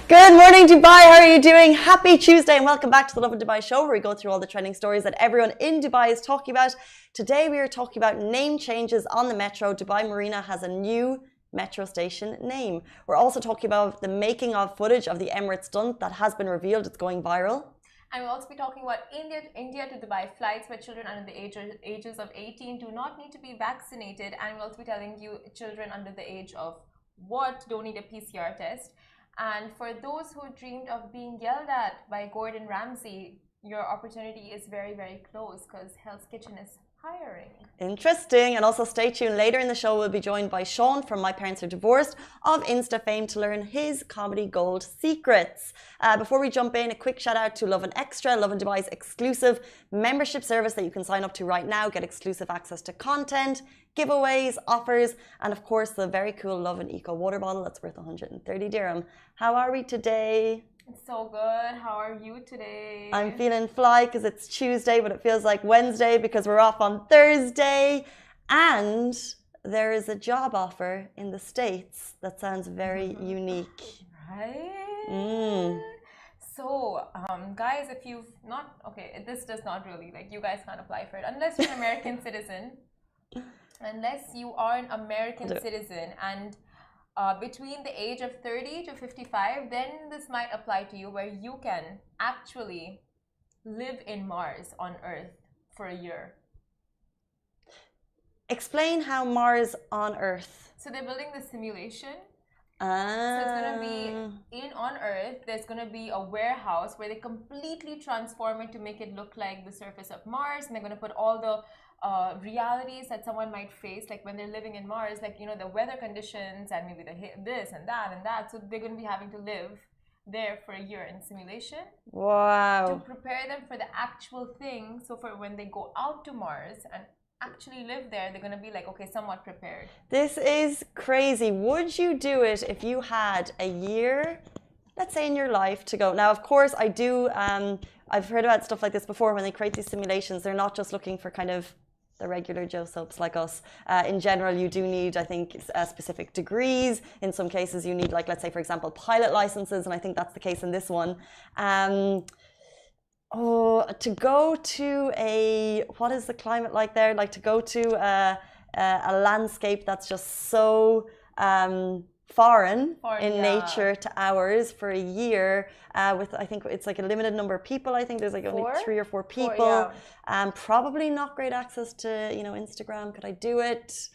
Good morning, Dubai. How are you doing? Happy Tuesday and welcome back to the Lovin Dubai show, where we go through all the trending stories that everyone in Dubai is talking about. Today we are talking about name changes on the metro. Dubai Marina has a new metro station name. We're also talking about the making of footage of the Emirates stunt that has been revealed. It's going viral. And we'll also be talking about India to Dubai flights where children under the ages of 18 do not need to be vaccinated. And we'll also be telling you children under the age of what don't need a PCR test. And for those who dreamed of being yelled at by Gordon Ramsay, your opportunity is very, very close because Hell's Kitchen is hiring. Interesting. And also stay tuned. Later in the show, we'll be joined by Sean from My Parents Are Divorced of Insta fame to learn his comedy gold secrets. Before we jump in, a quick shout out to Lovin Extra, Lovin Dubai's exclusive membership service that you can sign up to right now. Get exclusive access to content, giveaways, offers, and of course the very cool Lovin Eco water bottle that's worth 130 dirham. How are we today? It's so good. How are you today? I'm feeling fly because it's Tuesday, but it feels like Wednesday because we're off on Thursday. And there is a job offer in the States that sounds very unique. Right? So, guys, if you've not... Okay, this does not really... Like, you guys can't apply for it unless you're an American citizen. Unless you are an American citizen and... between the age of 30 to 55, then this might apply to you where you can actually live in Mars on Earth for a year. Explain how Mars on Earth. So they're building the simulation. So it's going to be on Earth, there's going to be a warehouse where they completely transform it to make it look like the surface of Mars. And they're going to put all the realities that someone might face, like when they're living in Mars, like, you know, the weather conditions and maybe the this and that and that. So they're going to be having to live there for a year in simulation. Wow. To prepare them for the actual thing. So for when they go out to Mars and actually live there, they're going to be like, okay, somewhat prepared. This is crazy. Would you do it if you had a year, let's say, in your life to go? Now, of course, I do. I've heard about stuff like this before. When they create these simulations, they're not just looking for kind of the regular Joe soaps like us. In general, you do need, I think, specific degrees. In some cases, you need, like, let's say, for example, pilot licenses, and I think that's the case in this one. To go to what is the climate like there? Like to go to a landscape that's just so foreign in nature to ours for a year with, I think it's like a limited number of people. I think there's like only 3 or 4 people. Probably not great access to, you know, Instagram. Could I do it?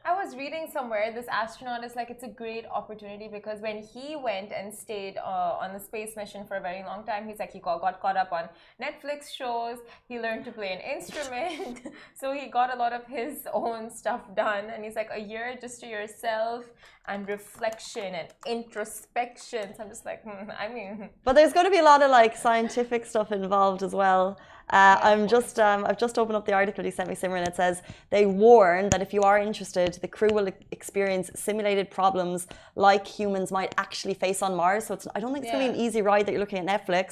I was reading somewhere this astronaut is like, it's a great opportunity because when he went and stayed on the space mission for a very long time, he's like, he got caught up on Netflix shows, he learned to play an instrument, so he got a lot of his own stuff done, and he's like, a year just to yourself and reflection and introspection. So I'm just like, I mean... But there's going to be a lot of like scientific stuff involved as well. I've just opened up the article he sent me, Simran. It says they warn that if you are interested, the crew will experience simulated problems like humans might actually face on Mars. So I don't think it's going to be an easy ride that you're looking at Netflix,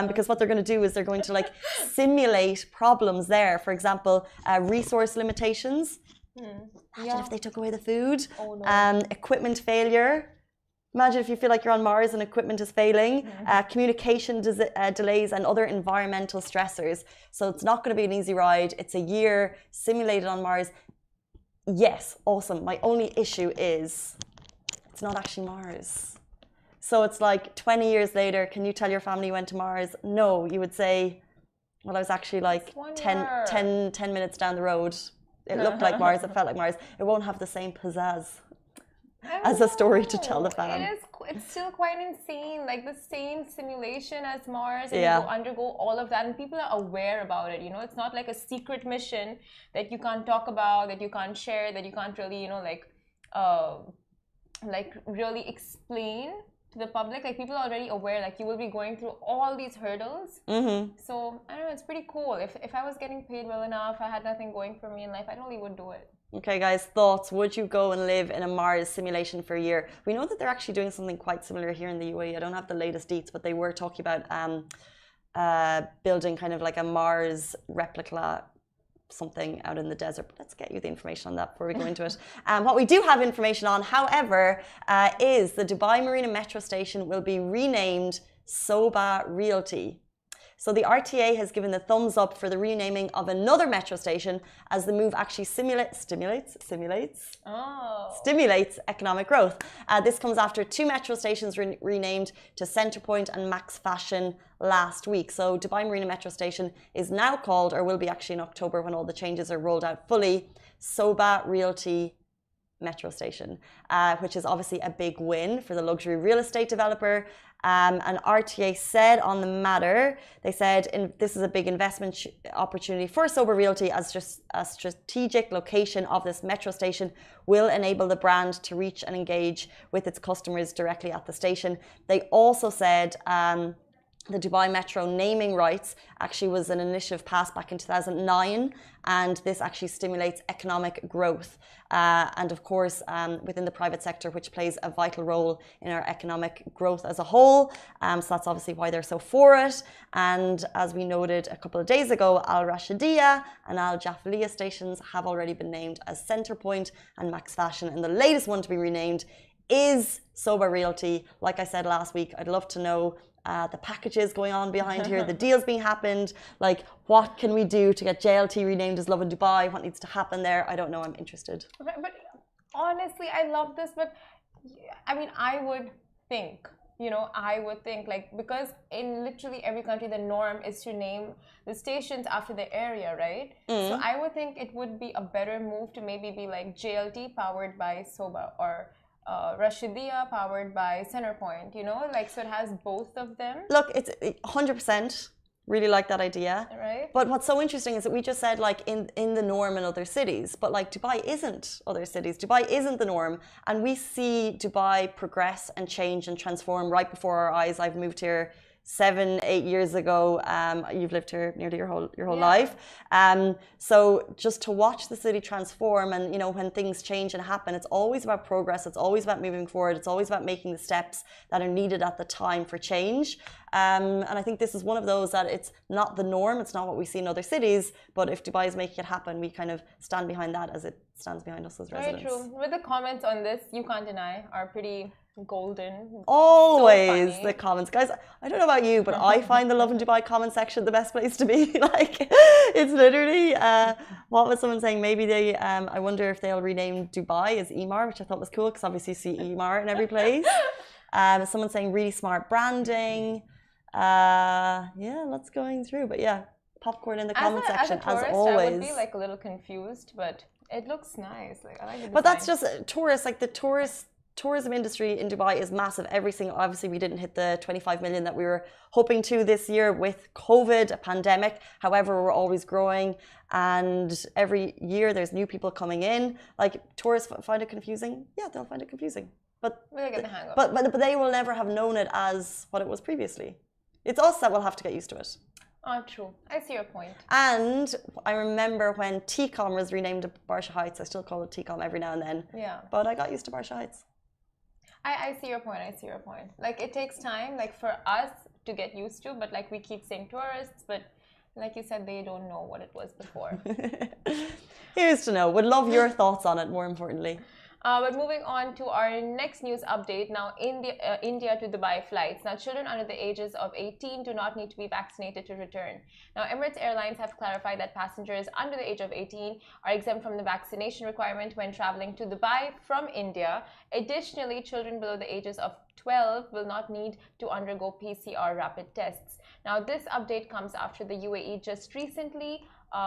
because what they're going to do is they're going to like simulate problems there. For example, resource limitations. Imagine if they took away the food. Equipment failure. Imagine if you feel like you're on Mars and equipment is failing, communication delays and other environmental stressors. So it's not going to be an easy ride. It's a year simulated on Mars. Yes, awesome. My only issue is it's not actually Mars. So it's like 20 years later, can you tell your family you went to Mars? No, you would say, well, I was actually like 10 minutes down the road. It looked like Mars, it felt like Mars. It won't have the same pizzazz as a story to tell the fam. It's still quite insane. Like the same simulation as Mars, and Yeah. you undergo all of that, and people are aware about it. You know, it's not like a secret mission that you can't talk about, that you can't share, that you can't really, you know, like really explain to the public. Like people are already aware. Like you will be going through all these hurdles. So I don't know. It's pretty cool. If I was getting paid well enough, I had nothing going for me in life, I totally would do it. Okay, guys, thoughts? Would you go and live in a Mars simulation for a year? We know that they're actually doing something quite similar here in the UAE. I don't have the latest deets, but they were talking about building kind of like a Mars replica something out in the desert. But let's get you the information on that before we go into it. What we do have information on, however, is the Dubai Marina metro station will be renamed Sobha Realty. So the RTA has given the thumbs up for the renaming of another metro station as the move actually stimulates economic growth. This comes after two metro stations renamed to Centrepoint and Max Fashion last week. So Dubai Marina Metro Station is now called, or will be actually in October when all the changes are rolled out fully, Sobha Realty Metro Station, which is obviously a big win for the luxury real estate developer. And RTA said on the matter, they said this is a big investment opportunity for Sobha Realty, as just a strategic location of this metro station will enable the brand to reach and engage with its customers directly at the station. They also said the Dubai Metro naming rights actually was an initiative passed back in 2009, and this actually stimulates economic growth. And of course, within the private sector, which plays a vital role in our economic growth as a whole. So that's obviously why they're so for it. And as we noted a couple of days ago, Al Rashidiyah and Al Jafaliya stations have already been named as Centrepoint and Max Fashion. And the latest one to be renamed is Sobha Realty. Like I said last week, I'd love to know the packages going on behind here, the deals being happened, like what can we do to get JLT renamed as Lovin Dubai, what needs to happen there. I don't know, I'm interested. But honestly, I love this, but I mean, I would think, like, because in literally every country, the norm is to name the stations after the area, right? So I would think it would be a better move to maybe be like JLT powered by Sobha, or Rashidiyah powered by Centrepoint, like, so it has both of them. Look, it's 100% really like that idea. Right. But what's so interesting is that we just said like in the norm in other cities, but like Dubai isn't other cities. Dubai isn't the norm. And we see Dubai progress and change and transform right before our eyes. I've moved here 7-8 years ago. You've lived here nearly your whole life. So just to watch the city transform, and when things change and happen, it's always about progress. It's always about moving forward. It's always about making the steps that are needed at the time for change. And I think this is one of those that it's not the norm. It's not what we see in other cities. But if Dubai is making it happen, we kind of stand behind that as it stands behind us as residents. Very true. With the comments on this, you can't deny, are pretty golden. Always so the comments, guys. I don't know about you, but I find the Lovin Dubai comment section the best place to be. Like, it's literally what was someone saying? Maybe they I wonder if they'll rename Dubai as Emar, which I thought was cool because obviously you see Emar in every place. Someone saying really smart branding. Yeah, lots going through, but yeah, popcorn in the comment section as always. I would be like a little confused, but it looks nice. Like, I like the but that's design. just tourists. Like the tourism industry in Dubai is massive. Obviously we didn't hit the 25 million that we were hoping to this year with COVID, a pandemic. However, we're always growing, and every year there's new people coming in. Like, tourists find it confusing. Yeah, they'll find it confusing. But we'll get the hang of it. But they will never have known it as what it was previously. It's us that will have to get used to it. Oh, true. I see your point. And I remember when TCOM was renamed to Barsha Heights. I still call it TCOM every now and then. Yeah. But I got used to Barsha Heights. I see your point. Like, it takes time, like, for us to get used to, but like we keep saying tourists, but like you said, they don't know what it was before. Here's to know. Would love your thoughts on it, more importantly. But moving on to our next news update. Now, India to Dubai flights. Now, children under the ages of 18 do not need to be vaccinated to return. Now, Emirates Airlines have clarified that passengers under the age of 18 are exempt from the vaccination requirement when traveling to Dubai from India. Additionally, children below the ages of 12 will not need to undergo PCR rapid tests. Now, this update comes after the UAE just recently,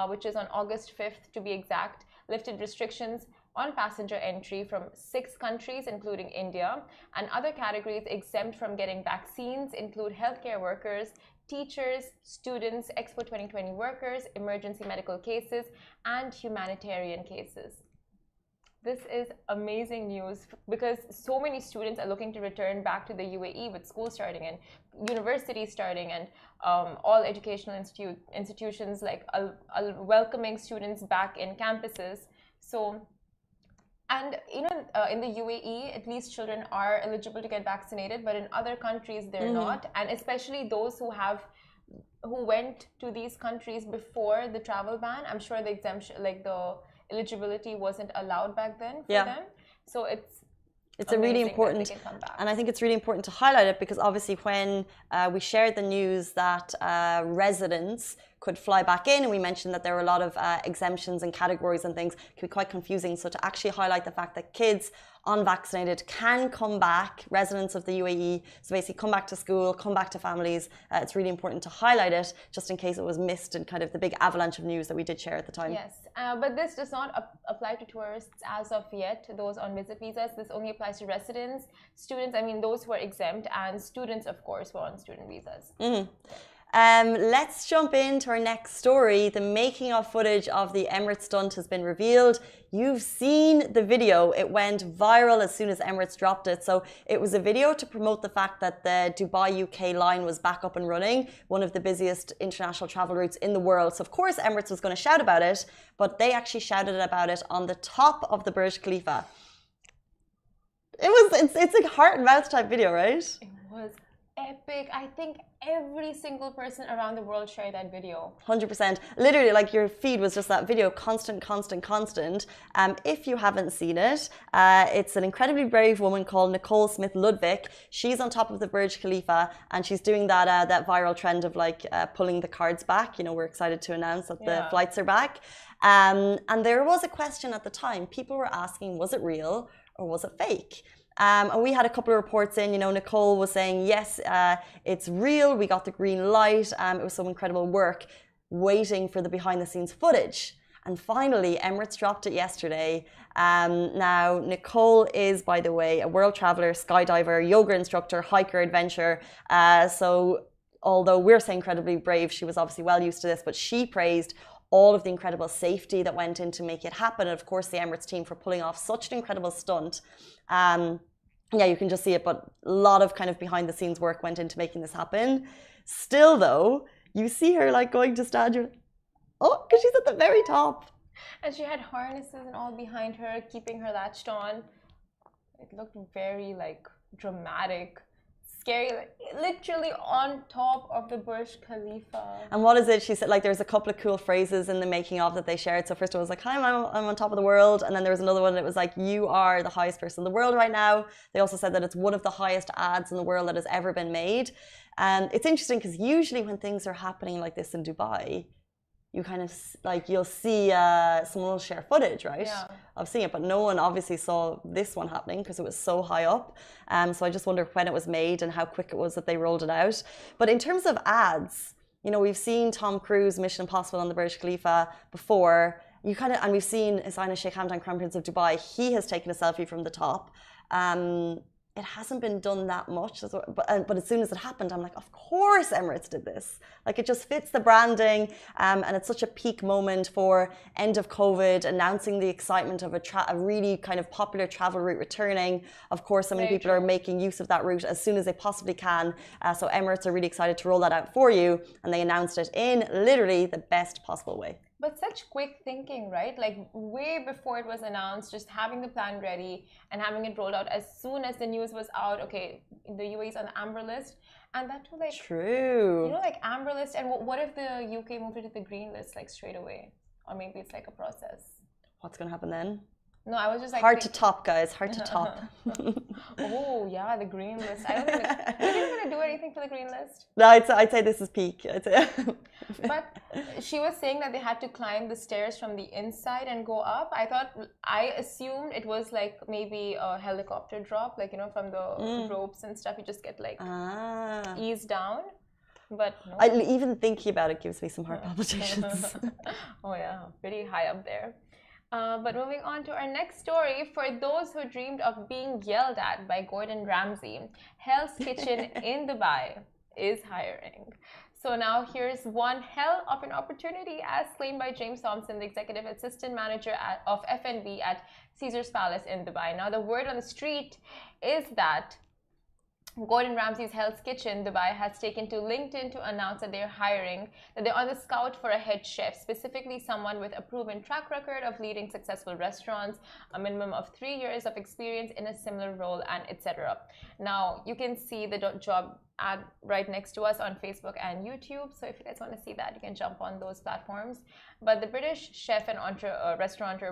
which is on August 5th to be exact, lifted restrictions on passenger entry from 6 countries, including India, and other categories exempt from getting vaccines include healthcare workers, teachers, students, Expo 2020 workers, emergency medical cases, and humanitarian cases. This is amazing news because so many students are looking to return back to the UAE with school starting and universities starting and all educational institutions like welcoming students back in campuses. So, and in the UAE, at least children are eligible to get vaccinated, but in other countries they're not, and especially those who went to these countries before the travel ban. I'm sure the exemption, like the eligibility, wasn't allowed back then for them. So it's a really important, and I think it's really important to highlight it because obviously when we shared the news that residents could fly back in, and we mentioned that there were a lot of exemptions and categories and things, can be quite confusing. So to actually highlight the fact that kids unvaccinated can come back, residents of the UAE, so basically come back to school, come back to families, it's really important to highlight it just in case it was missed in kind of the big avalanche of news that we did share at the time. Yes, but this does not apply to tourists as of yet, those on visit visas. This only applies to residents, students, I mean those who are exempt, and students of course who are on student visas. Let's jump into our next story. The making of footage of the Emirates stunt has been revealed. You've seen the video. It went viral as soon as Emirates dropped it. So it was a video to promote the fact that the Dubai UK line was back up and running, one of the busiest international travel routes in the world. So of course Emirates was going to shout about it, but they actually shouted about it on the top of the Burj Khalifa. It's a heart and mouth type video, right? It was epic. I think every single person around the world shared that video. 100%. Literally, like your feed was just that video, constant. If you haven't seen it, it's an incredibly brave woman called Nicole Smith-Ludwig. She's on top of the Burj Khalifa, and she's doing that viral trend of like pulling the cards back. You know, we're excited to announce that the flights are back. And there was a question at the time. People were asking, was it real or was it fake? And we had a couple of reports in, Nicole was saying, yes, it's real. We got the green light. It was some incredible work waiting for the behind the scenes footage. And finally, Emirates dropped it yesterday. Now, Nicole is, by the way, a world traveler, skydiver, yoga instructor, hiker, adventurer. So although we're saying incredibly brave, she was obviously well used to this, but she praised all of the incredible safety that went in to make it happen. And of course, the Emirates team for pulling off such an incredible stunt. Yeah, you can just see it, but a lot of kind of behind the scenes work went into making this happen. Still though, you see her like going to stand, because she's at the very top. And she had harnesses and all behind her, keeping her latched on. It looked very like dramatic, scary, like, literally on top of the Burj Khalifa. And what is it? She said, like, there's a couple of cool phrases in the making of that they shared. So first of all, it was like, hi, I'm on top of the world. And then there was another one that was like, you are the highest person in the world right now. They also said that it's one of the highest ads in the world that has ever been made. And it's interesting because usually when things are happening like this in Dubai, you kind of like, you'll see someone will share footage, right? Yeah. Of seeing it, but no one obviously saw this one happening because it was so high up. So I just wonder when it was made and how quick it was that they rolled it out. But in terms of ads, we've seen Tom Cruise Mission Impossible on the Burj Khalifa before. And we've seen His Highness Sheikh Hamdan, Crown Prince of Dubai. He has taken a selfie from the top. It hasn't been done that much, but as soon as it happened, I'm like, of course Emirates did this. Like, it just fits the branding, and it's such a peak moment for end of COVID, announcing the excitement of a really kind of popular travel route returning. Of course, so many people are making use of that route as soon as they possibly can. So Emirates are really excited to roll that out for you, and they announced it in literally the best possible way. But such quick thinking, right? Like way before it was announced, just having the plan ready and having it rolled out as soon as the news was out. Okay, the UAE is on the amber list, and that too, like, true. Like amber list. And what if the UK moved it to the green list like straight away, or maybe it's like a process? What's going to happen then? No, I was just like hard to top, guys. Hard to top. Oh yeah, the green list. I don't think are you gonna do anything for the green list? No, I'd say this is peak. I'd say. But she was saying that they had to climb the stairs from the inside and go up. I assumed it was like maybe a helicopter drop, like from the ropes and stuff. You just get like eased down. But no. Even thinking about it gives me some heart palpitations. Oh yeah, pretty high up there. But moving on to our next story, for those who dreamed of being yelled at by Gordon Ramsay, Hell's Kitchen in Dubai is hiring. So now here's one hell of an opportunity as claimed by James Thompson, the executive assistant manager of F&B at Caesar's Palace in Dubai. Now the word on the street is that Gordon Ramsay's Hell's Kitchen Dubai has taken to LinkedIn to announce that they're hiring, that they're on the scout for a head chef, specifically someone with a proven track record of leading successful restaurants, a minimum of 3 years of experience in a similar role, and etc. Now, you can see the job ad right next to us on Facebook and YouTube. So if you guys want to see that, you can jump on those platforms. But the British chef and restaurateur,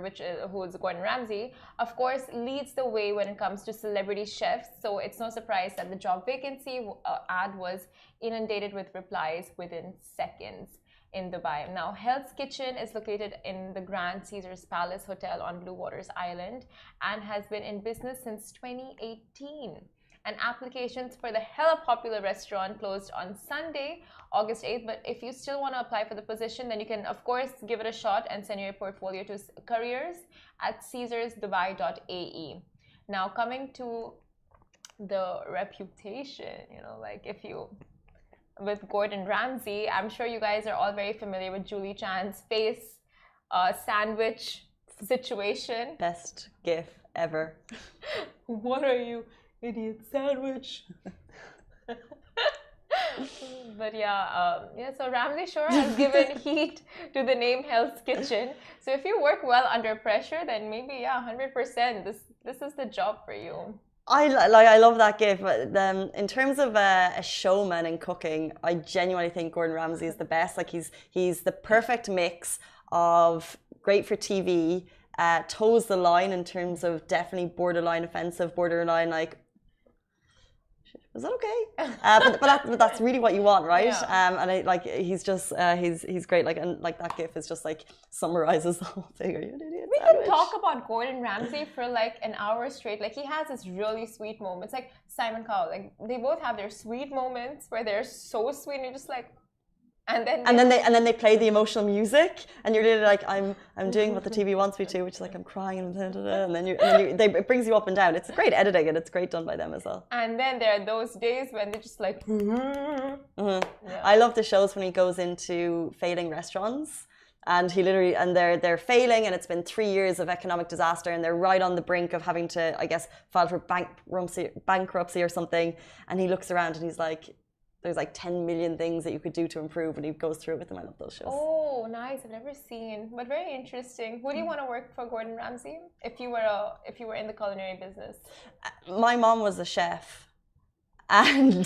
who is Gordon Ramsay, of course, leads the way when it comes to celebrity chefs. So it's no surprise that the job vacancy ad was inundated with replies within seconds in Dubai. Now, Hell's Kitchen is located in the Grand Caesar's Palace Hotel on Blue Waters Island and has been in business since 2018. And applications for the hella popular restaurant closed on Sunday, August 8th. But if you still want to apply for the position, then you can, of course, give it a shot and send your portfolio to careers@caesarsdubai.ae. Now, coming to the reputation, like with Gordon Ramsay, I'm sure you guys are all very familiar with Julie Chan's face sandwich situation. Best gif ever. What are you? Idiot sandwich. But so Ramsay sure has given heat to the name Hell's Kitchen. So if you work well under pressure, then maybe 100%. This is the job for you. I love that gif. In terms of a showman in cooking, I genuinely think Gordon Ramsay is the best. Like he's the perfect mix of great for TV, toes the line in terms of definitely borderline offensive, borderline like. Is that okay? But that's really what you want, right? Yeah. And he's just he's great. And that gif is just like summarizes the whole thing. Are you an idiot? We can talk about Gordon Ramsay for like an hour straight. Like he has this really sweet moments, like Simon Cowell. Like they both have their sweet moments where they're so sweet, and you're just like. And then they play the emotional music, and you're really like, I'm doing what the TV wants me to, which is like I'm crying, and then it brings you up and down. It's great editing, and it's great done by them as well. And then there are those days when they're just like, Yeah. I love the shows when he goes into failing restaurants, and they're failing, and it's been 3 years of economic disaster, and they're right on the brink of having to, I guess, file for bankruptcy or something, and he looks around and he's like. There's like 10 million things that you could do to improve, and he goes through it with them. I love those shows. Oh, nice! I've never seen, but very interesting. Would you want to work for Gordon Ramsay if you were in the culinary business? My mom was a chef, and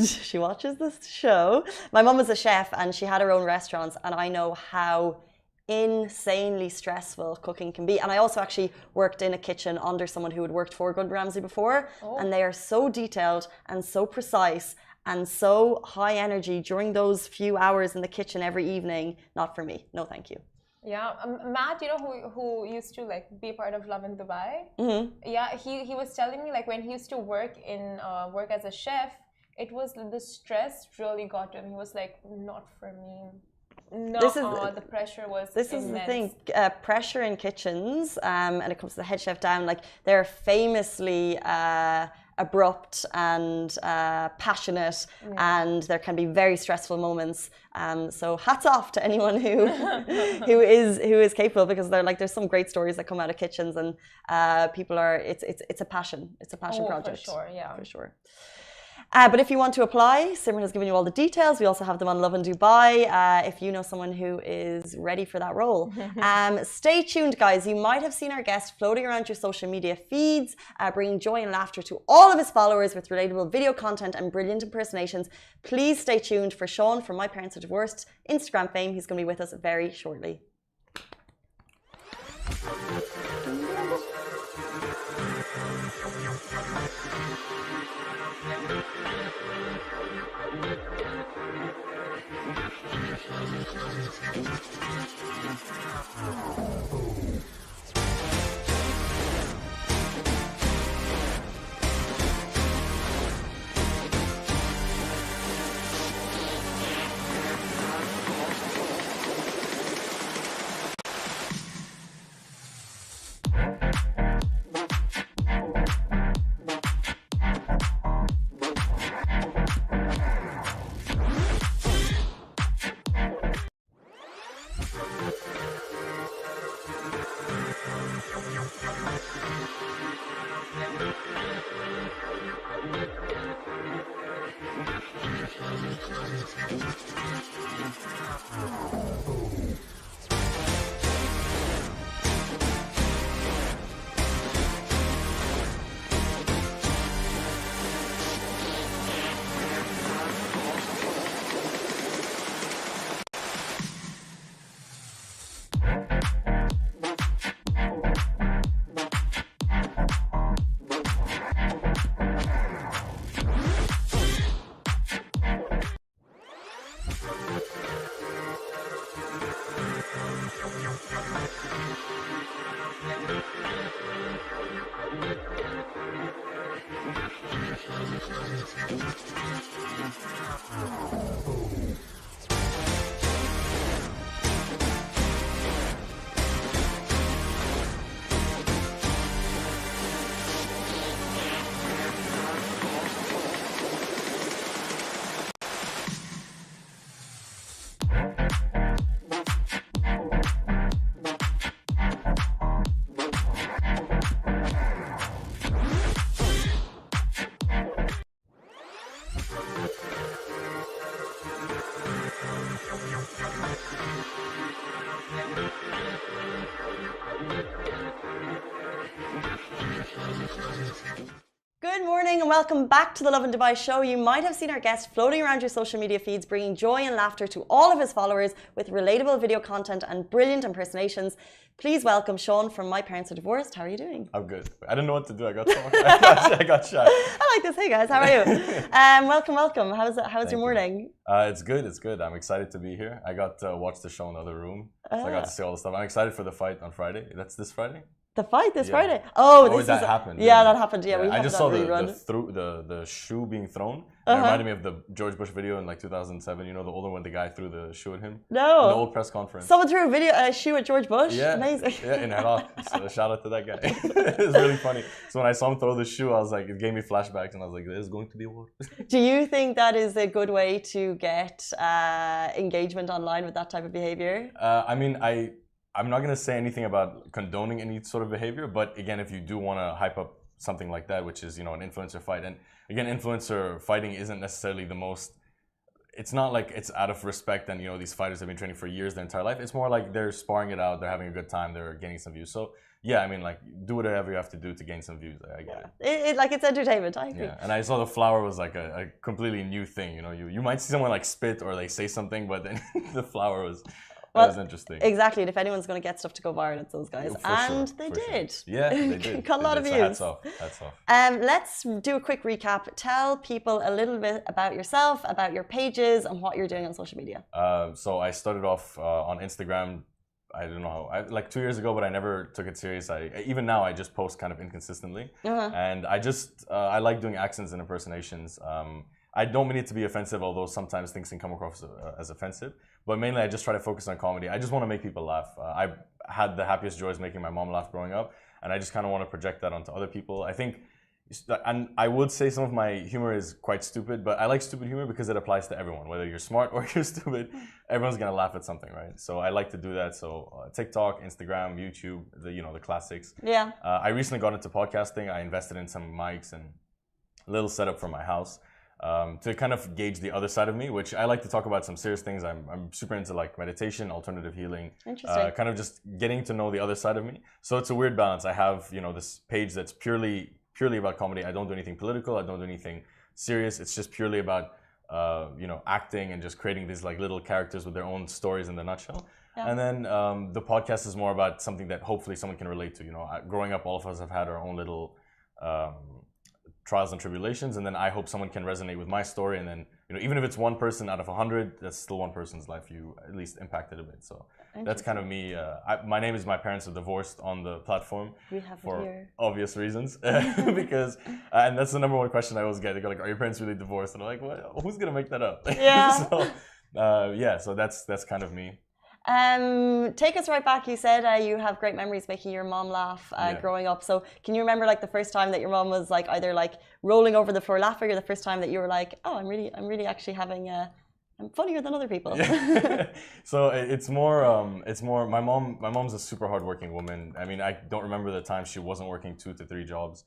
she watches this show. My mom was a chef, and she had her own restaurants, and I know how insanely stressful cooking can be. And I also actually worked in a kitchen under someone who had worked for Gordon Ramsay before, and they are so detailed and so precise and so high energy during those few hours in the kitchen every evening. Not for me. No, thank you. Yeah, Matt, who used to like be a part of Lovin Dubai. Mm-hmm. Yeah, he was telling me like when he used to work as a chef, it was the stress really got to him. He was like, not for me. No, the pressure was This immense. is the thing, pressure in kitchens, and it comes to the head chef down, like they're famously abrupt and passionate, and there can be very stressful moments. So hats off to anyone who is capable, because there's some great stories that come out of kitchens, and people are it's a passion. It's a passion project. For sure, yeah. For sure. But if you want to apply, Simran has given you all the details. We also have them on Lovin Dubai if you know someone who is ready for that role. Stay tuned, guys. You might have seen our guest floating around your social media feeds, bringing joy and laughter to all of his followers with relatable video content and brilliant impersonations. Please stay tuned for Sean from My Parents Are Divorced Instagram fame. He's going to be with us very shortly. Good morning and welcome back to the Lovin Dubai show. You might have seen our guest floating around your social media feeds, bringing joy and laughter to all of his followers with relatable video content and brilliant impersonations. Please welcome Sean from My Parents Are Divorced. How are you doing? I'm good. I didn't know what to do. I got shy. I like this. Hey guys, how are you? Welcome. How's your morning? It's good. It's good. I'm excited to be here. I got to watch the show in the other room, so I got to see all the stuff. I'm excited for the fight on Friday. That's this Friday. The fight this Friday. That happened. Yeah, that happened. Yeah, we I have just that saw rerun. the shoe being thrown. It reminded me of the George Bush video in like 2007. You know, the older one, the guy threw the shoe at him. No. In the old press conference. Someone threw a shoe at George Bush. Yeah. Amazing. Yeah, in Iraq. So shout out to that guy. It's really funny. So when I saw him throw the shoe, I was like, it gave me flashbacks, and I was like, there's going to be war. Do you think that is a good way to get engagement online with that type of behavior? I mean, I'm not going to say anything about condoning any sort of behavior, but again, if you do want to hype up something like that, which is, you know, an influencer fight, and again, influencer fighting isn't necessarily the most, it's not like it's out of respect and, you know, these fighters have been training for years, their entire life. It's more like they're sparring it out, they're having a good time, they're gaining some views. So yeah, I mean, like, do whatever you have to do to gain some views. I get it. Like, it's entertainment, I agree. Yeah, and I saw the flower was like a completely new thing. You know, you might see someone like spit or like say something, but then the flower was... That was interesting. Exactly. And if anyone's going to get stuff to go viral, it's those guys. And they did. Yeah, they did. Got a lot of views. Hats off. Hats off. Let's do a quick recap. Tell people a little bit about yourself, about your pages, and what you're doing on social media. So I started off on Instagram. I don't know how, like 2 years ago, but I never took it serious. Even now, I just post kind of inconsistently. And I like doing accents and impersonations. I don't mean it to be offensive, although sometimes things can come across as offensive. But mainly, I just try to focus on comedy. I just want to make people laugh. I had the happiest joys making my mom laugh growing up, and I just kind of want to project that onto other people. I think, and I would say some of my humor is quite stupid, but I like stupid humor because it applies to everyone. Whether you're smart or you're stupid, everyone's gonna laugh at something, right? So I like to do that. So TikTok, Instagram, YouTube, the classics. Yeah. I recently got into podcasting. I invested in some mics and a little setup for my house. To kind of gauge the other side of me, which I like to talk about some serious things. I'm super into like meditation, alternative healing, kind of just getting to know the other side of me. So it's a weird balance. I have, you know, this page that's purely about comedy. I don't do anything political. I don't do anything serious. It's just purely about, you know, acting and just creating these like little characters with their own stories in the nutshell. Yeah. And then the podcast is more about something that hopefully someone can relate to. Growing up, all of us have had our own little trials and tribulations, and then I hope someone can resonate with my story. And then, even if it's one person out of 100, that's still one person's life you at least impacted a bit. So that's kind of me. My name is My Parents Are Divorced on the platform for obvious reasons. Because, and that's the number one question I always get. They go like, "Are your parents really divorced?" And I'm like, "Well, who's gonna make that up?" Yeah. So that's kind of me. Take us right back. You said you have great memories making your mom laugh growing up. So can you remember like the first time that your mom was like either like rolling over the floor laughing, or the first time that you were like, "Oh, I'm really actually having I'm funnier than other people." Yeah. So it's more my mom's a super hardworking woman. I mean, I don't remember the time she wasn't working 2 to 3 jobs.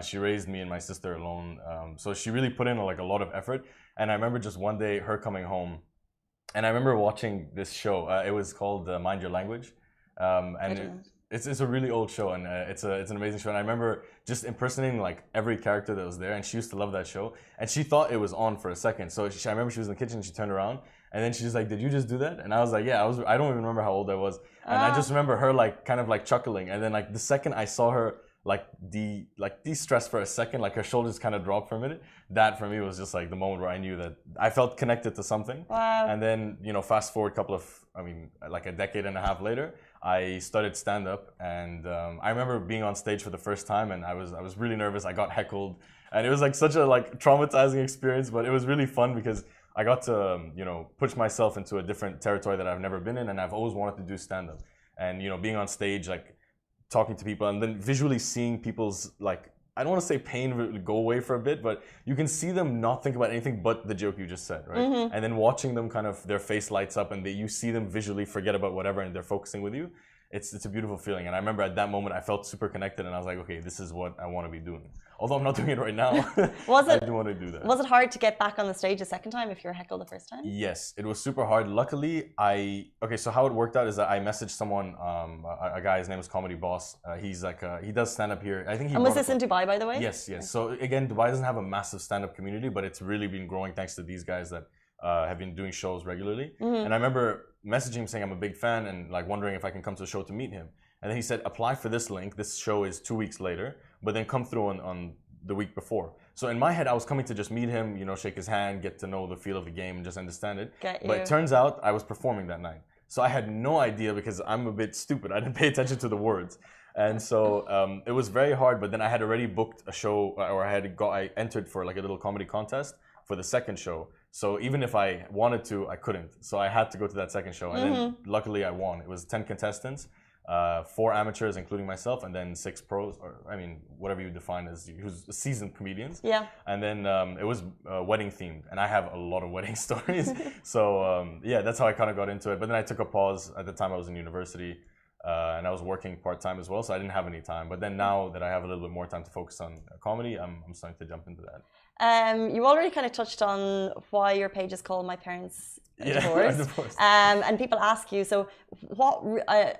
She raised me and my sister alone. So she really put in like a lot of effort. And I remember just one day her coming home, and I remember watching this show. It was called Mind Your Language, and it's a really old show, and it's an amazing show. And I remember just impersonating like every character that was there, and she used to love that show. And she thought it was on for a second, so I remember she was in the kitchen. She turned around, and then she's just like, "Did you just do that?" And I was like, "Yeah, I was." I don't even remember how old I was, and I just remember her like kind of like chuckling. And then like the second I saw her like de-stress for a second, like her shoulders kind of dropped for a minute. That for me was just like the moment where I knew that I felt connected to something. Wow. And then, fast forward like a decade and a half later, I started stand up, and I remember being on stage for the first time, and I was really nervous. I got heckled, and it was like such a like traumatizing experience, but it was really fun because I got to push myself into a different territory that I've never been in, and I've always wanted to do stand up. And being on stage, like talking to people, and then visually seeing people's like, I don't want to say pain go away for a bit, but you can see them not think about anything but the joke you just said, right? And then watching them kind of, their face lights up, and you see them visually forget about whatever, and they're focusing with you. It's a beautiful feeling. And I remember at that moment I felt super connected, and I was like, okay, this is what I want to be doing. Although I'm not doing it right now. I do want to do that. Was it hard to get back on the stage a second time if you were heckled the first time? Yes, it was super hard. Luckily, so how it worked out is that I messaged someone, a guy, his name is Comedy Boss. He's like, he does stand up here. I think he. And was this in Dubai, by the way? Yes. So again, Dubai doesn't have a massive stand up community, but it's really been growing thanks to these guys that have been doing shows regularly. And I remember messaging him saying I'm a big fan, and like wondering if I can come to the show to meet him. And then he said, apply for this link. This show is 2 weeks later, but then come through on the week before. So in my head, I was coming to just meet him, shake his hand, get to know the feel of the game, and just understand it. But it turns out I was performing that night. So I had no idea, because I'm a bit stupid. I didn't pay attention to the words. And so it was very hard, but then I had already booked a show, or I entered for like a little comedy contest for the second show. So even if I wanted to, I couldn't. So I had to go to that second show. And then luckily I won. It was 10 contestants. 4 amateurs, including myself, and then 6 pros, or whatever you define as who's seasoned comedians. Yeah. And then it was wedding themed, and I have a lot of wedding stories. So that's how I kind of got into it. But then I took a pause. At the time I was in university, and I was working part-time as well, so I didn't have any time. But then now that I have a little bit more time to focus on comedy, I'm starting to jump into that. You already kind of touched on why your page is called My Parents Divorced. And people ask you, so what,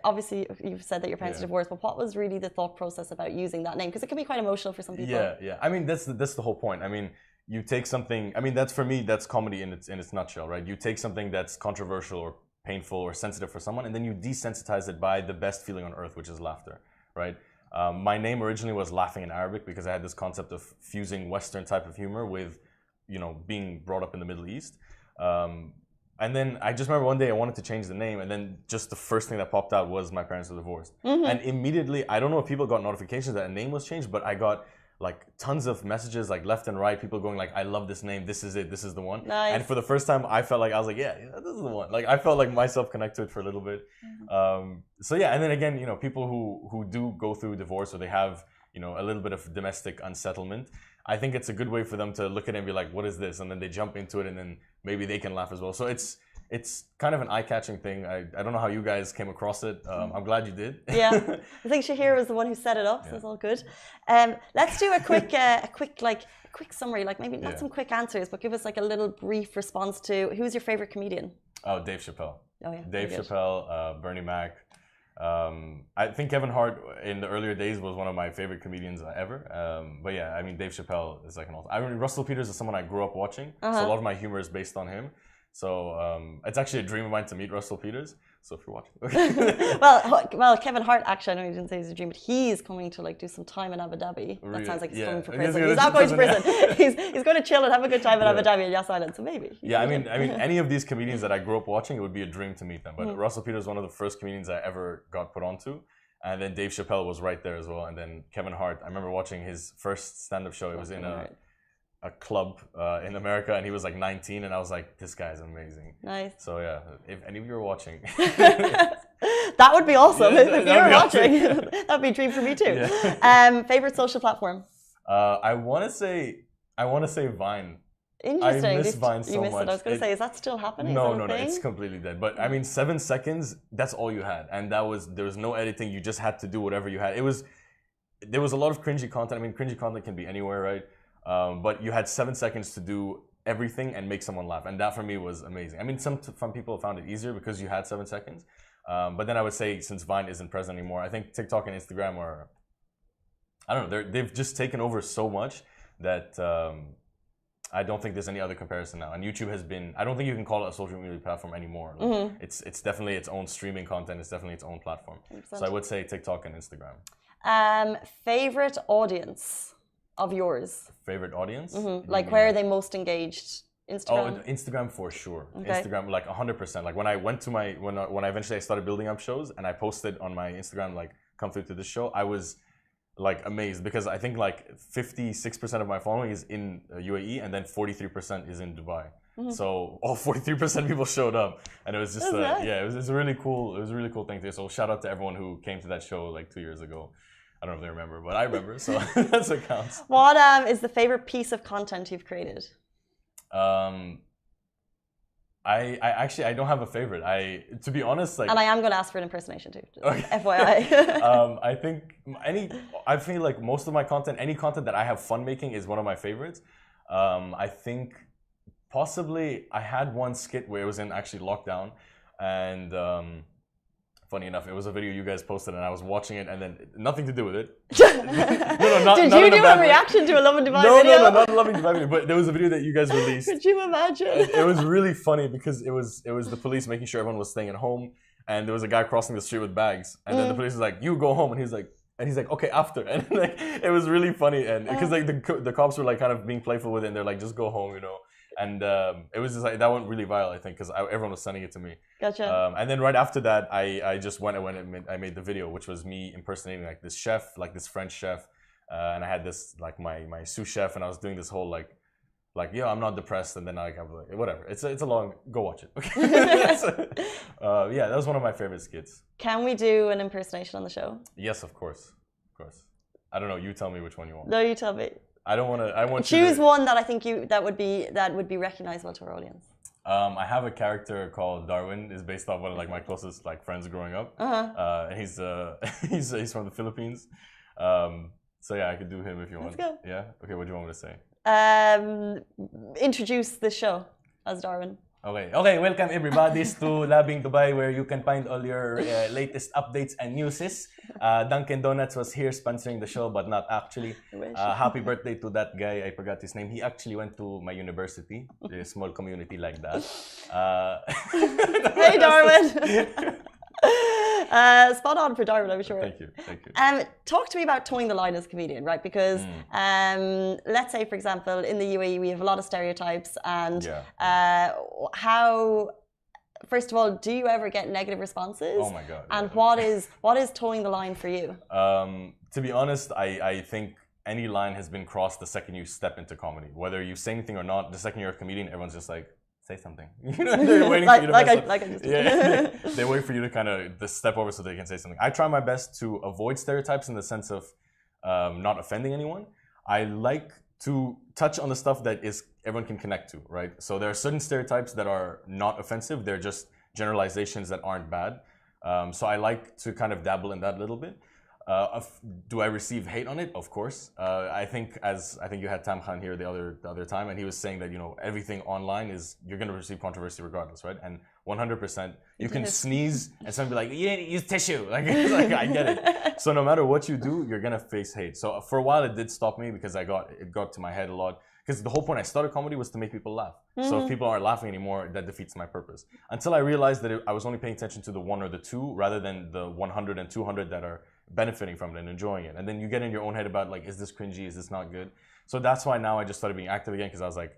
obviously you've said that your parents are divorced, but what was really the thought process about using that name? Because it can be quite emotional for some people. Yeah. I mean, that's the whole point. I mean, you take something, that's for me, that's comedy in its nutshell, right? You take something that's controversial or painful or sensitive for someone, and then you desensitize it by the best feeling on earth, which is laughter, right? My name originally was Laughing in Arabic, because I had this concept of fusing Western type of humor with, being brought up in the Middle East. And then I just remember one day I wanted to change the name, and then just the first thing that popped out was My Parents Are Divorced. And immediately, I don't know if people got notifications that a name was changed, but I got like tons of messages like left and right, people going like, I love this name, this is it, this is the one. Nice. And for the first time I felt like, I was like, yeah, this is the one. Like I felt like myself connected to it for a little bit. So yeah, and then again, people who do go through divorce, or they have, a little bit of domestic unsettlement, I think it's a good way for them to look at it and be like, what is this? And then they jump into it, and then maybe they can laugh as well. So it's kind of an eye-catching thing. I don't know how you guys came across it. I'm glad you did. Yeah, I think Shahir was the one who set it up, so it's all good. Let's do a quick summary, like maybe not some quick answers, but give us like a little brief response to who's your favorite comedian? Oh, Dave Chappelle. Oh yeah, Dave Chappelle, Bernie Mac. I think Kevin Hart in the earlier days was one of my favorite comedians ever. But yeah, Dave Chappelle is like an awesome. Russell Peters is someone I grew up watching, so a lot of my humor is based on him. So it's actually a dream of mine to meet Russell Peters. So if you're watching, well, Kevin Hart actually, I know he didn't say he's a dream, but he's coming to like do some time in Abu Dhabi. That sounds like he's coming for prison. He's not going to prison. He's going to chill and have a good time in Abu Dhabi and Yas Island. So maybe. Yeah, I mean, any of these comedians that I grew up watching, it would be a dream to meet them. But Russell Peters is one of the first comedians I ever got put onto. And then Dave Chappelle was right there as well. And then Kevin Hart, I remember watching his first stand-up show. It was in a club in America, and he was like 19, and I was like, this guy's amazing. Nice. So yeah, if any of you are watching. That would be awesome. Yeah, if you were watching. That'd be a dream for me too. Yeah. Favorite social platform? I want to say Vine. Interesting. I miss Vine so you missed much. It. I was going to say, is that still happening? No, it's completely dead. But I mean, 7 seconds, that's all you had. And there was no editing. You just had to do whatever you had. There was a lot of cringy content. I mean, cringy content can be anywhere, right? But you had 7 seconds to do everything and make someone laugh. And that for me was amazing. I mean, some people found it easier because you had 7 seconds. But then I would say, since Vine isn't present anymore, I think TikTok and Instagram are, I don't know, they've just taken over so much that I don't think there's any other comparison now. And YouTube has been, I don't think you can call it a social media platform anymore. Like, it's definitely its own streaming content. It's definitely its own platform. 100%. So I would say TikTok and Instagram. Favorite audience of yours? Favorite audience? Like, where are they most engaged? Instagram? Oh, Instagram for sure. Okay. Instagram, like 100%. Like when I went to when I eventually started building up shows and I posted on my Instagram, like, come through to this show, I was like amazed because I think like 56% of my following is in UAE and then 43% is in Dubai. So all 43% people showed up, and it was just it was a really cool thing to do. So shout out to everyone who came to that show like 2 years ago. I don't know if they remember, but I remember, so that's what counts. What is the favorite piece of content you've created? I don't have a favorite. To be honest, like, and I am going to ask for an impersonation too. Okay. FYI. I feel like most of my content, any content that I have fun making, is one of my favorites. I think possibly I had one skit where it was in actually lockdown, and funny enough, it was a video you guys posted, and I was watching it, and then nothing to do with it. Did you do a reaction to a Lovin Dubai video? No, not a Lovin Dubai video, but there was a video that you guys released. Could you imagine? It was really funny because it was the police making sure everyone was staying at home, and there was a guy crossing the street with bags, and then the police was like, "You go home," and he's like, "Okay, after," and like it was really funny, and because like the cops were like kind of being playful with it, and they're like, "Just go home," you know. And it was just like that went really viral, I think, because everyone was sending it to me. Gotcha. And then right after that, I just went and I made the video, which was me impersonating like this chef, like this French chef, and I had this like my sous chef, and I was doing this whole like yeah, I'm not depressed, and then I have like whatever. It's a long, go watch it. Okay. Yeah, that was one of my favorite skits. Can we do an impersonation on the show? Yes, of course. I don't know. You tell me which one you want. No, you tell me. I don't want to. I want choose one that I think that would be recognizable to our audience. I have a character called Darwin. Is based off one of like my closest like friends growing up. And he's from the Philippines. So yeah, I could do him if you want. Let's go. Yeah. Okay. What do you want me to say? Introduce the show as Darwin. Okay, welcome everybody to Lovin Dubai, where you can find all your latest updates and newses. Dunkin' Donuts was here sponsoring the show, but not actually. Happy birthday to that guy, I forgot his name. He actually went to my university, a small community like that. Hey Darwin! Spot on for Darwin, I'm sure. Thank you. Talk to me about towing the line as a comedian, right? Because let's say, for example, in the UAE, we have a lot of stereotypes, and how, first of all, do you ever get negative responses? Oh my God. And what is towing the line for you? To be honest, I think any line has been crossed the second you step into comedy. Whether you say anything or not, the second you're a comedian, everyone's just like, say something. You know, they're waiting for you to they wait for you to kind of step over so they can say something. I try my best to avoid stereotypes in the sense of not offending anyone. I like to touch on the stuff that everyone can connect to, right? So there are certain stereotypes that are not offensive. They're just generalizations that aren't bad. So I like to kind of dabble in that a little bit. Do I receive hate on it? Of course. I think you had Tam Khan here the other time, and he was saying that, you know, everything online you're going to receive controversy regardless, right? And 100%, you can sneeze and someone be like, you didn't use tissue. Like I get it. So no matter what you do, you're going to face hate. So for a while it did stop me because it got to my head a lot. because the whole point I started comedy was to make people laugh. So if people aren't laughing anymore, that defeats my purpose. Until I realized that I was only paying attention to the 1 or the 2 rather than the 100 and 200 that are benefiting from it and enjoying it. And then you get in your own head about like, is this cringy? Is this not good? So that's why now I just started being active again, because I was like,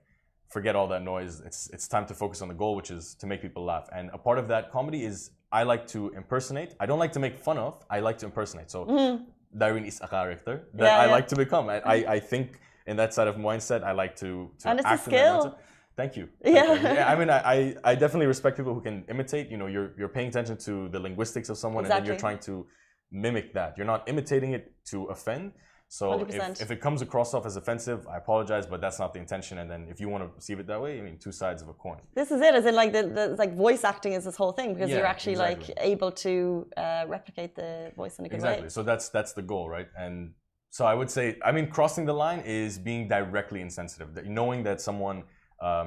forget all that noise. It's time to focus on the goal, which is to make people laugh. And a part of that comedy is I like to impersonate. I don't like to make fun of. I like to impersonate. So Darwin is a character that I like to become. I think in that side of mindset, I like to and it's act a skill. in that mindset. Thank you. Yeah. I mean, I definitely respect people who can imitate. You know, you're paying attention to the linguistics of someone, and then you're trying to mimic that. You're not imitating it to offend. So if it comes across off as offensive, I apologize, but that's not the intention. And then if you want to see it that way, I mean, 2 sides of a coin. This is it, as in like the like voice acting is this whole thing, because you're actually like able to replicate the voice in a good way. Exactly. So that's the goal, right? And so I would say, I mean, crossing the line is being directly insensitive. Knowing that someone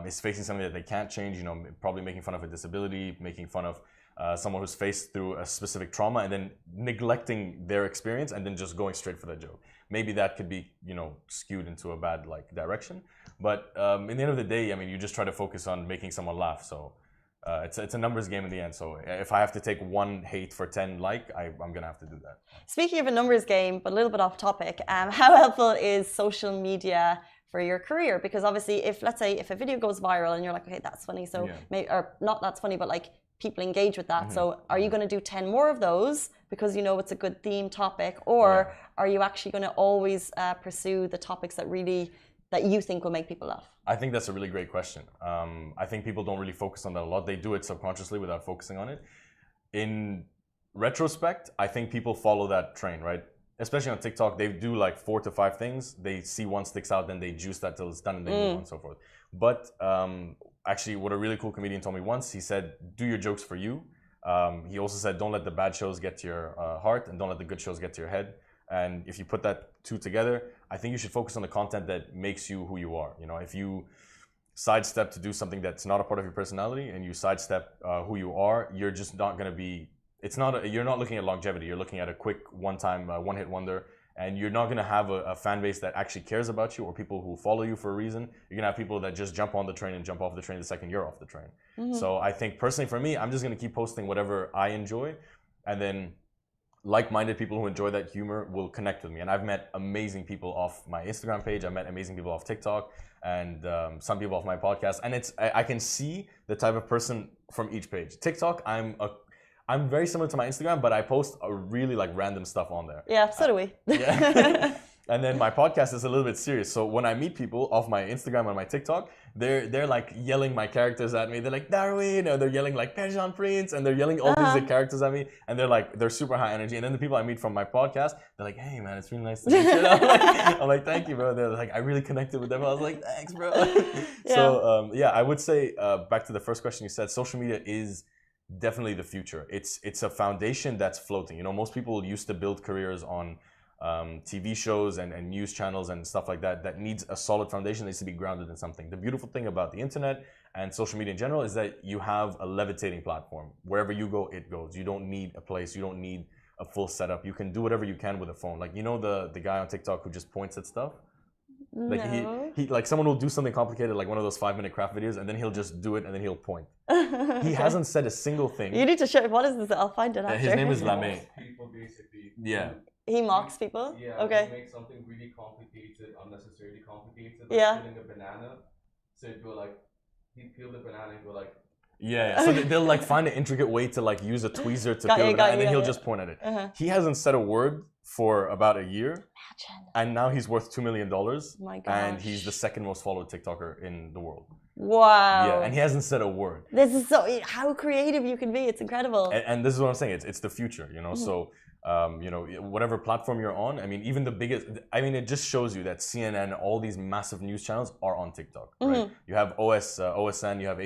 is facing something that they can't change, you know, probably making fun of a disability, making fun of someone who's faced through a specific trauma, and then neglecting their experience and then just going straight for that joke. Maybe that could be, you know, skewed into a bad like direction. But in the end of the day, I mean, you just try to focus on making someone laugh. So it's a numbers game in the end. So if I have to take 1 hate for 10 like, I'm gonna have to do that. Speaking of a numbers game, but a little bit off topic, how helpful is social media for your career? Because obviously, if let's say if a video goes viral and you're like, okay, that's funny, so maybe, or not that's funny, but like people engage with that. So are you going to do 10 more of those because you know it's a good theme topic, or are you actually going to always pursue the topics that you think will make people laugh? I think that's a really great question. I think people don't really focus on that a lot. They do it subconsciously without focusing on it. In retrospect, I think people follow that train, right? Especially on TikTok, they do like 4 to 5 things. They see one sticks out, then they juice that till it's done, and they move on and so forth. But actually, what a really cool comedian told me once, he said, do your jokes for you. He also said, don't let the bad shows get to your heart, and don't let the good shows get to your head. And if you put that 2 together, I think you should focus on the content that makes you who you are. You know, if you sidestep to do something that's not a part of your personality, and you sidestep who you are, you're just not going to be, you're not looking at longevity. You're looking at a quick one-time, one-hit wonder. And you're not going to have a fan base that actually cares about you, or people who follow you for a reason. You're going to have people that just jump on the train and jump off the train the second you're off the train. So I think personally for me, I'm just going to keep posting whatever I enjoy. And then like-minded people who enjoy that humor will connect with me. And I've met amazing people off my Instagram page. I've met amazing people off TikTok, and some people off my podcast. And I can see the type of person from each page. TikTok, I'm very similar to my Instagram, but I post a really like random stuff on there. Yeah, so do we. Yeah. And then my podcast is a little bit serious. So when I meet people off my Instagram and my TikTok, they're like yelling my characters at me. They're like, Darwin, or they're yelling like Persian Prince, and they're yelling all these characters at me. And they're super high energy. And then the people I meet from my podcast, they're like, hey man, it's really nice to meet you. I'm like, thank you, bro. They're like, I really connected with them. I was like, thanks, bro. So I would say back to the first question you said, social media is definitely the future. It's a foundation that's floating. You know, most people used to build careers on TV shows and news channels and stuff like that needs a solid foundation. It needs to be grounded in something. The beautiful thing about the internet and social media in general is that you have a levitating platform. Wherever you go, it goes. You don't need a place. You don't need a full setup. You can do whatever you can with a phone. Like, you know, the guy on TikTok who just points at stuff? Like he like someone will do something complicated, like one of those 5-minute craft videos, and then he'll just do it, and then he'll point. He hasn't said a single thing. You need to show. What is this? I'll find it after. His name is Lovin. People basically. Yeah. He mocks people. Yeah. Okay. He makes something really complicated, unnecessarily complicated. Like peeling a banana. So it'd go like, he'd peel the banana and go like. Yeah. So they'll like find an intricate way to like use a tweezer to peel it, and then he'll just point at it. He hasn't said a word for about a year. Imagine. And now he's worth $2 million. My gosh. And he's the second most followed TikToker in the world. Wow. Yeah, and he hasn't said a word. This is so, how creative you can be. It's incredible. And this is what I'm saying. It's the future, you know. So, you know, whatever platform you're on, I mean, even the biggest, I mean, it just shows you that CNN, all these massive news channels are on TikTok, right? You have OSN, you have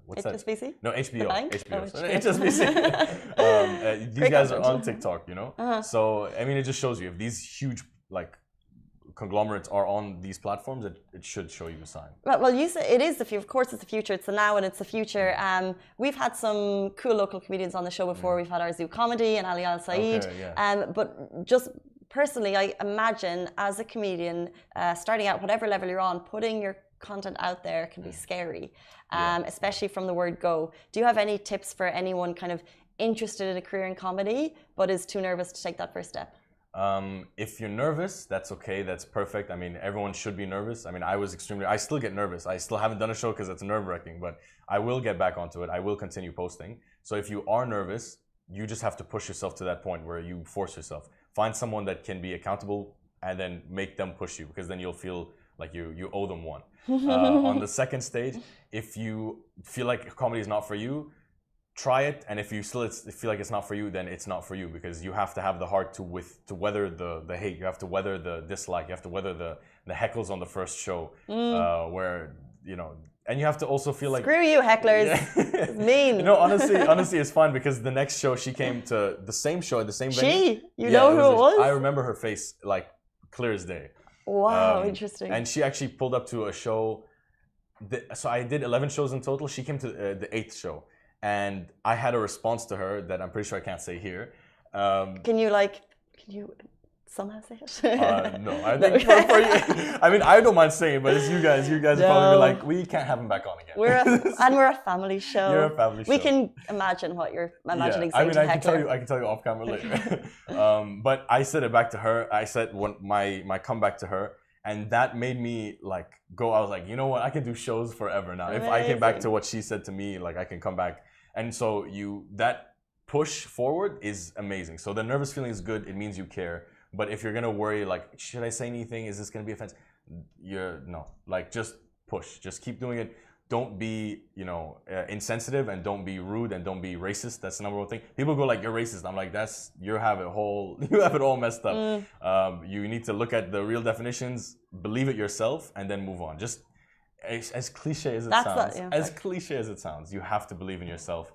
what's HSBC? that? No, HBO. HBO. Oh, HSBC. These guys are on TikTok, you know? So, I mean, it just shows you if these huge, like, conglomerates are on these platforms, it should show you a sign. Well, you say it is the future. Of course, it's the future. It's the now and it's the future. We've had some cool local comedians on the show before. We've had our Zoo Comedy and Ali Al Saeed. Okay, yeah. But just personally, I imagine as a comedian, starting out whatever level you're on, putting your content out there can be scary, especially from the word go. Do you have any tips for anyone kind of interested in a career in comedy but is too nervous to take that first step? If you're nervous, that's okay. That's perfect. I mean, everyone should be nervous. I mean, I still get nervous. I still haven't done a show because it's nerve-wracking, but I will get back onto it. I will continue posting. So if you are nervous, you just have to push yourself to that point where you force yourself. Find someone that can be accountable and then make them push you, because then you'll feel like you owe them one. On the second stage, if you feel like comedy is not for you, try it, and if you still feel like it's not for you, then it's not for you, because you have to have the heart to weather the hate. You have to weather the dislike. You have to weather the heckles on the first show, where and you have to also feel like, screw you hecklers. It's mean. No, honestly, it's fine, because the next show she came to the same show at the same venue. You know who it was? I remember her face like clear as day. Wow, interesting. And she actually pulled up to a show. So I did 11 shows in total. She came to the 8th show. And I had a response to her that I'm pretty sure I can't say here. Can you somehow say it? No, I think for you, I mean, I don't mind saying it, but it's you guys. You guys are probably be like, we can't have him back on again. We're a family show. You're a family show. We can imagine what you're imagining. I mean, I can tell you off camera later. But I said it back to her. I said my comeback to her. And that made me like go. I was like, you know what? I can do shows forever now. Amazing. If I came back to what she said to me, like I can come back. And so that push forward is amazing. So the nervous feeling is good. It means you care. But if you're gonna worry, like, should I say anything? Is this gonna be offensive? No. Like, just push. Just keep doing it. Don't be, insensitive, and don't be rude, and don't be racist. That's the number one thing. People go like, you're racist. I'm like, you have it all messed up. You need to look at the real definitions, believe it yourself, and then move on. Just as cliche as it sounds, cliche as it sounds, you have to believe in yourself.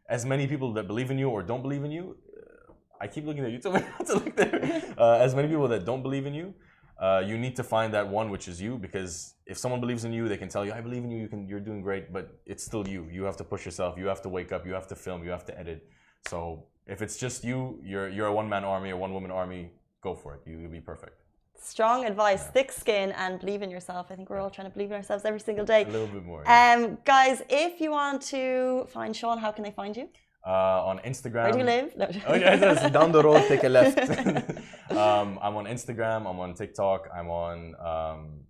As many people that believe in you or don't believe in you, I keep looking at you, tell me not to look there. As many people that don't believe in you, you need to find that one, which is you, because if someone believes in you, they can tell you, I believe in you, you're doing great, but it's still you. You have to push yourself, you have to wake up, you have to film, you have to edit. So if it's just you, you're a one-man army, a one-woman army, go for it. You'll be perfect. Strong advice, thick skin, and believe in yourself. I think we're all trying to believe in ourselves every single day. A little bit more. Guys, if you want to find Sean, how can they find you? On Instagram. Where do you live? No. Oh yeah, it's down the road, take a left. I'm on Instagram, I'm on TikTok, I'm on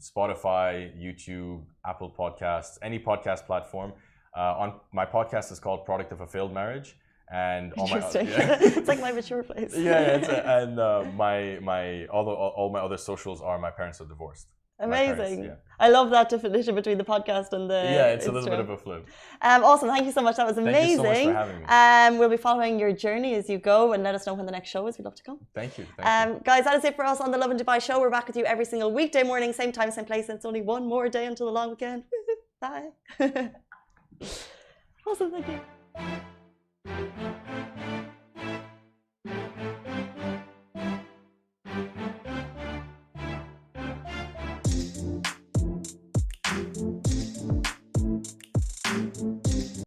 Spotify, YouTube, Apple Podcasts, any podcast platform. On my podcast is called Product of a Failed Marriage, and interesting. It's like my mature place. And all my other socials are my parents are divorced. Amazing. I love that definition between the podcast and the it's Instagram. A little bit of a flip. Awesome. Thank you so much. That was amazing. Thank you so much for having me. We'll be following your journey as you go, and let us know when the next show is. We'd love to come. Thank you. Guys, that is it for us on the Lovin Dubai show. We're back with you every single weekday morning, same time, same place. And it's only one more day until the long weekend. Bye. Awesome. Thank you.